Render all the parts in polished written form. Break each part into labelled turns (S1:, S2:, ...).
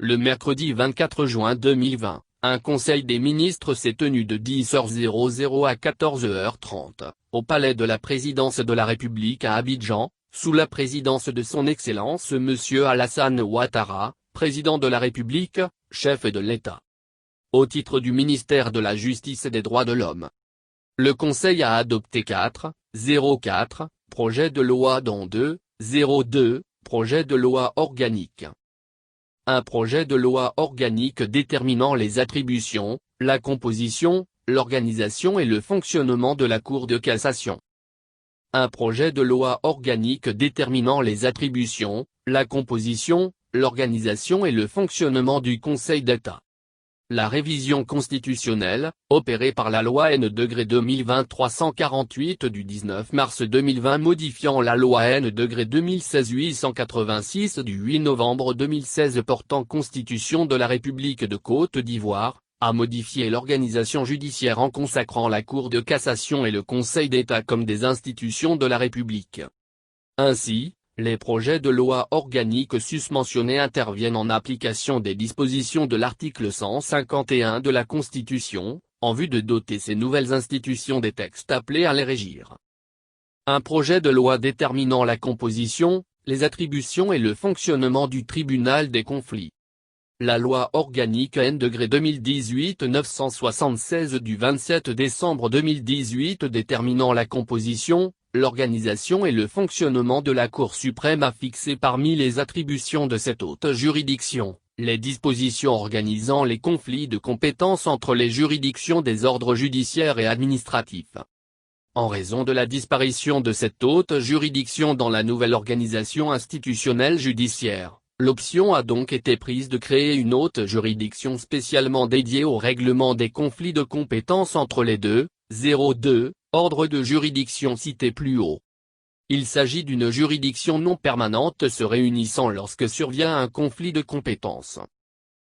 S1: Le mercredi 24 juin 2020, un conseil des ministres s'est tenu de 10h00 à 14h30, au palais de la présidence de la République à Abidjan, sous la présidence de son Excellence Monsieur Alassane Ouattara, président de la République, chef de l'État. Au titre du ministère de la Justice et des Droits de l'Homme. Le Conseil a adopté 4.04 projets de loi dont 2.02 projets de loi organique. Un projet de loi organique déterminant les attributions, la composition, l'organisation et le fonctionnement de la Cour de cassation. Un projet de loi organique déterminant les attributions, la composition, l'organisation et le fonctionnement du Conseil d'État. La révision constitutionnelle, opérée par la loi N-2020-348 du 19 mars 2020 modifiant la loi N-2016-886 du 8 novembre 2016 portant Constitution de la République de Côte d'Ivoire, a modifié l'organisation judiciaire en consacrant la Cour de cassation et le Conseil d'État comme des institutions de la République. Ainsi, les projets de loi organique susmentionnés interviennent en application des dispositions de l'article 151 de la Constitution, en vue de doter ces nouvelles institutions des textes appelés à les régir. Un projet de loi déterminant la composition, les attributions et le fonctionnement du tribunal des conflits. La loi organique N-2018-976 du 27 décembre 2018 déterminant la composition, l'organisation et le fonctionnement de la Cour suprême a fixé parmi les attributions de cette haute juridiction, les dispositions organisant les conflits de compétences entre les juridictions des ordres judiciaires et administratifs. En raison de la disparition de cette haute juridiction dans la nouvelle organisation institutionnelle judiciaire, l'option a donc été prise de créer une haute juridiction spécialement dédiée au règlement des conflits de compétences entre les 2.02 ordres de juridiction cités plus haut. Il s'agit d'une juridiction non permanente se réunissant lorsque survient un conflit de compétences.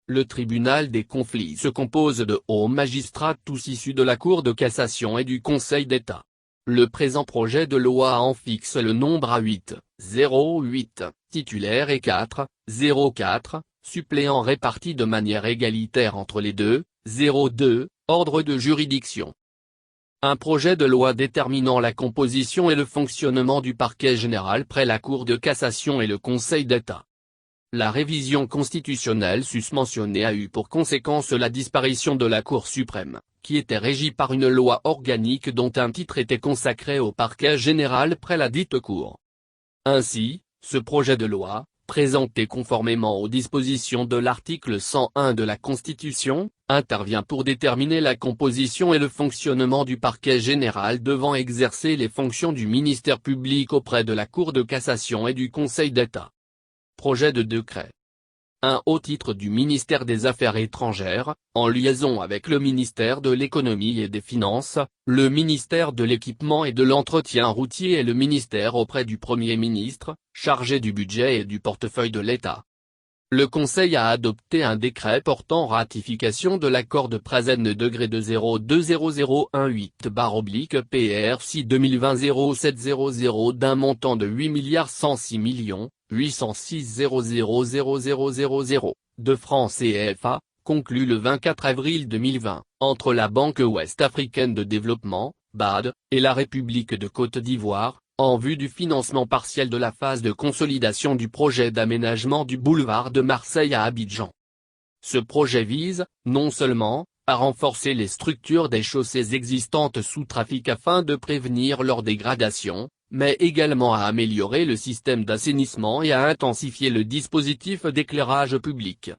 S1: Le tribunal des conflits se compose de hauts magistrats tous issus de la Cour de cassation et du Conseil d'État. Le présent projet de loi en fixe le nombre à 8.08 titulaires et 4.04 suppléants répartis de manière égalitaire entre les 2.02 ordres de juridiction. Un projet de loi déterminant la composition et le fonctionnement du parquet général près la Cour de cassation et le Conseil d'État. La révision constitutionnelle susmentionnée a eu pour conséquence la disparition de la Cour suprême, qui était régie par une loi organique dont un titre était consacré au parquet général près la dite Cour. Ainsi, ce projet de loi, présenté conformément aux dispositions de l'article 101 de la Constitution, intervient pour déterminer la composition et le fonctionnement du parquet général devant exercer les fonctions du ministère public auprès de la Cour de cassation et du Conseil d'État. Projet de décret. 1. Au titre du ministère des Affaires étrangères, en liaison avec le ministère de l'Économie et des Finances, le ministère de l'Équipement et de l'Entretien routier et le ministère auprès du Premier ministre, chargé du budget et du portefeuille de l'État. Le Conseil a adopté un décret portant ratification de l'accord de Prasen de 020018/PRC 2020-0700 d'un montant de 8.106 de francs CFA, conclu le 24 avril 2020, entre la Banque ouest-africaine de développement, BAD, et la République de Côte d'Ivoire, en vue du financement partiel de la phase de consolidation du projet d'aménagement du boulevard de Marseille à Abidjan. Ce projet vise, non seulement, à renforcer les structures des chaussées existantes sous trafic afin de prévenir leur dégradation, mais également à améliorer le système d'assainissement et à intensifier le dispositif d'éclairage public.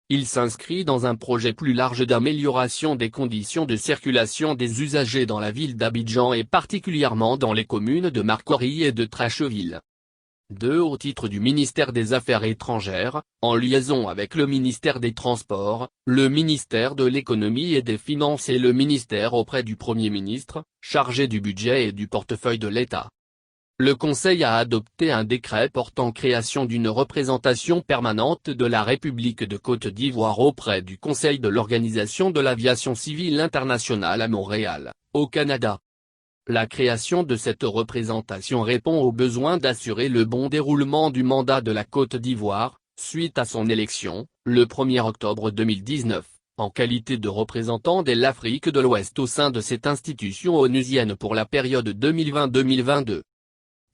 S1: Il s'inscrit dans un projet plus large d'amélioration des conditions de circulation des usagers dans la ville d'Abidjan et particulièrement dans les communes de Marcory et de Trècheville. 2. Au titre du ministère des Affaires étrangères, en liaison avec le ministère des Transports, le ministère de l'Économie et des Finances et le ministère auprès du Premier ministre, chargé du budget et du portefeuille de l'État. Le Conseil a adopté un décret portant création d'une représentation permanente de la République de Côte d'Ivoire auprès du Conseil de l'Organisation de l'Aviation Civile Internationale à Montréal, au Canada. La création de cette représentation répond au besoin d'assurer le bon déroulement du mandat de la Côte d'Ivoire, Suite à son élection, le 1er octobre 2019, en qualité de représentant de l'Afrique de l'Ouest au sein de cette institution onusienne pour la période 2020-2022.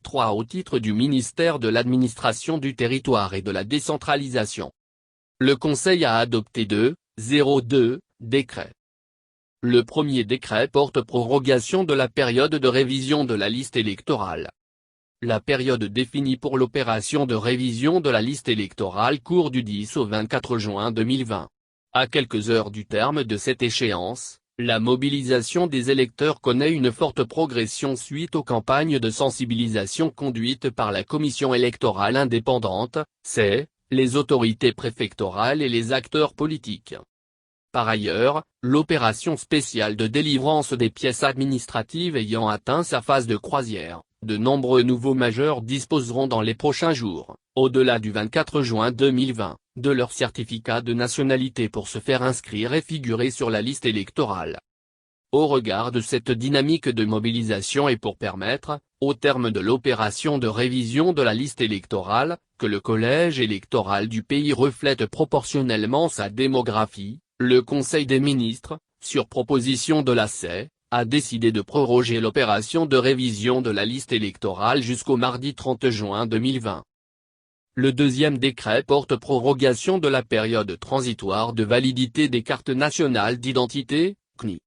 S1: 3. Au titre du ministère de l'Administration du Territoire et de la Décentralisation. Le Conseil a adopté 2 décrets. Le premier décret porte prorogation de la période de révision de la liste électorale. La période définie pour l'opération de révision de la liste électorale court du 10 au 24 juin 2020. À quelques heures du terme de cette échéance, la mobilisation des électeurs connaît une forte progression suite aux campagnes de sensibilisation conduites par la Commission électorale indépendante, les autorités préfectorales et les acteurs politiques. Par ailleurs, l'opération spéciale de délivrance des pièces administratives ayant atteint sa phase de croisière, de nombreux nouveaux majeurs disposeront dans les prochains jours, au-delà du 24 juin 2020, de leur certificat de nationalité pour se faire inscrire et figurer sur la liste électorale. Au regard de cette dynamique de mobilisation et pour permettre, au terme de l'opération de révision de la liste électorale, que le collège électoral du pays reflète proportionnellement sa démographie, le Conseil des ministres, sur proposition de la CEI, a décidé de proroger l'opération de révision de la liste électorale jusqu'au mardi 30 juin 2020. Le deuxième décret porte prorogation de la période transitoire de validité des cartes nationales d'identité, CNI.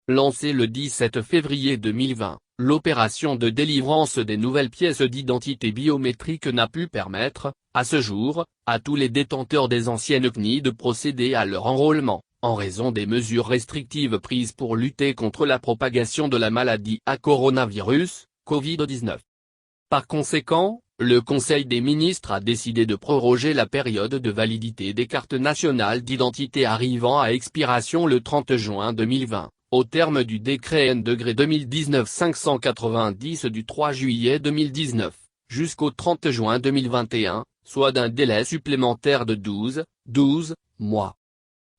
S1: Lancée le 17 février 2020, l'opération de délivrance des nouvelles pièces d'identité biométrique n'a pu permettre, à ce jour, à tous les détenteurs des anciennes CNI de procéder à leur enrôlement, en raison des mesures restrictives prises pour lutter contre la propagation de la maladie à coronavirus, Covid-19. Par conséquent, le Conseil des ministres a décidé de proroger la période de validité des cartes nationales d'identité arrivant à expiration le 30 juin 2020. Au terme du décret N-2019-590 du 3 juillet 2019, jusqu'au 30 juin 2021, soit d'un délai supplémentaire de 12 mois.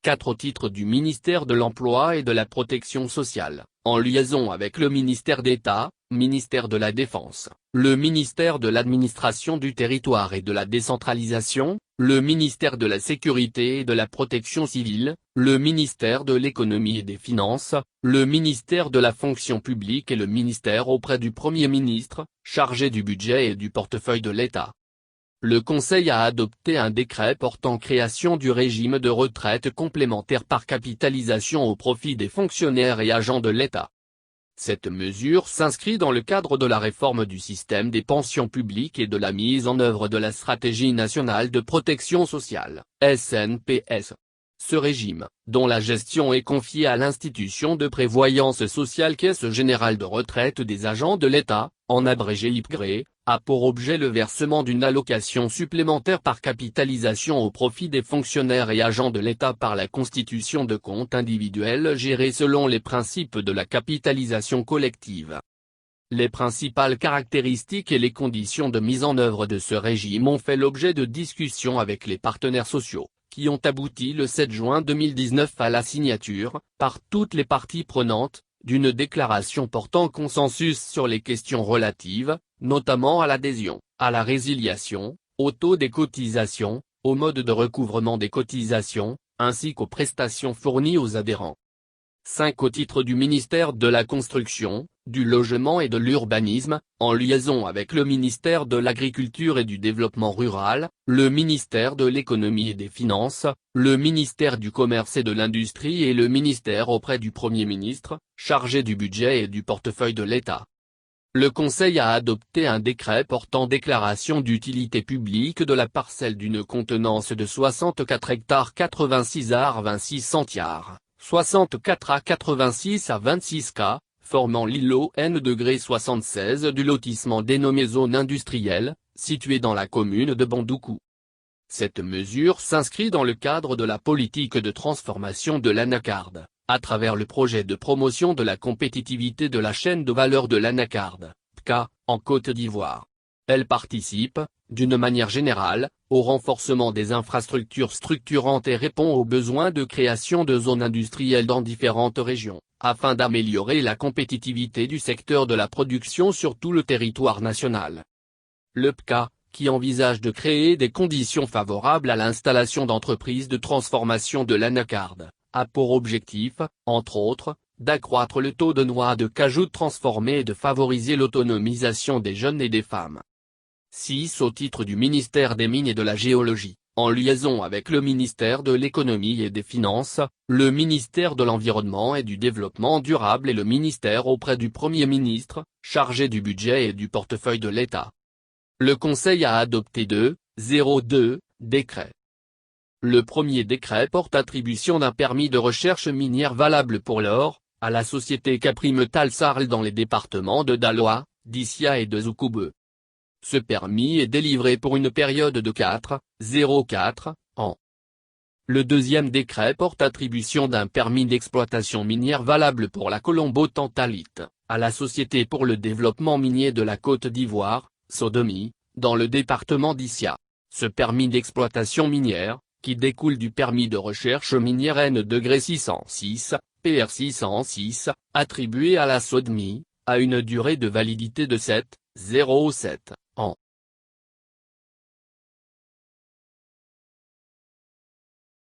S1: 4. Au titre du ministère de l'Emploi et de la Protection sociale, en liaison avec le ministère d'État, ministère de la Défense, le ministère de l'Administration du Territoire et de la Décentralisation, le ministère de la Sécurité et de la Protection civile, le ministère de l'Économie et des Finances, le ministère de la Fonction publique et le ministère auprès du Premier ministre, chargé du budget et du portefeuille de l'État. Le Conseil a adopté un décret portant création du régime de retraite complémentaire par capitalisation au profit des fonctionnaires et agents de l'État. Cette mesure s'inscrit dans le cadre de la réforme du système des pensions publiques et de la mise en œuvre de la Stratégie nationale de protection sociale, SNPS. Ce régime, dont la gestion est confiée à l'institution de prévoyance sociale Caisse générale de retraite des agents de l'État, en abrégé IPGRE, a pour objet le versement d'une allocation supplémentaire par capitalisation au profit des fonctionnaires et agents de l'État par la constitution de comptes individuels gérés selon les principes de la capitalisation collective. Les principales caractéristiques et les conditions de mise en œuvre de ce régime ont fait l'objet de discussions avec les partenaires sociaux, qui ont abouti le 7 juin 2019 à la signature, par toutes les parties prenantes, d'une déclaration portant consensus sur les questions relatives, notamment à l'adhésion, à la résiliation, au taux des cotisations, au mode de recouvrement des cotisations, ainsi qu'aux prestations fournies aux adhérents. 5. Au titre du ministère de la Construction, du Logement et de l'Urbanisme, en liaison avec le ministère de l'Agriculture et du Développement Rural, le ministère de l'Économie et des Finances, le ministère du Commerce et de l'Industrie et le ministère auprès du Premier ministre, chargé du budget et du portefeuille de l'État. Le Conseil a adopté un décret portant déclaration d'utilité publique de la parcelle d'une contenance de 64 hectares 86 ar 26 centiares, 64 à 86 à 26 k, formant l'îlot N°76 du lotissement dénommé zone industrielle, situé dans la commune de Bandoukou. Cette mesure s'inscrit dans le cadre de la politique de transformation de l'anacarde, à travers le projet de promotion de la compétitivité de la chaîne de valeur de l'anacarde, PCA, en Côte d'Ivoire. Elle participe, d'une manière générale, au renforcement des infrastructures structurantes et répond aux besoins de création de zones industrielles dans différentes régions, afin d'améliorer la compétitivité du secteur de la production sur tout le territoire national. Le PCA, qui envisage de créer des conditions favorables à l'installation d'entreprises de transformation de l'anacarde, a pour objectif, entre autres, d'accroître le taux de noix de cajou transformées et de favoriser l'autonomisation des jeunes et des femmes. 6. Au titre du ministère des Mines et de la Géologie, en liaison avec le ministère de l'Économie et des Finances, le ministère de l'Environnement et du Développement durable et le ministère auprès du Premier ministre, chargé du budget et du portefeuille de l'État. Le Conseil a adopté 2 décrets. Le premier décret porte attribution d'un permis de recherche minière valable pour l'or, à la société Capri-Metal Sarl dans les départements de Daloa, d'Issia et de Zoukoube. Ce permis est délivré pour une période de 4 ans. Le deuxième décret porte attribution d'un permis d'exploitation minière valable pour la colombo-tantalite, à la Société pour le développement minier de la Côte d'Ivoire, Sodomy, dans le département d'Issia. Ce permis d'exploitation minière, qui découle du permis de recherche minière N°606, PR 606, attribué à la Sodomy, a une durée de validité de 7 ans.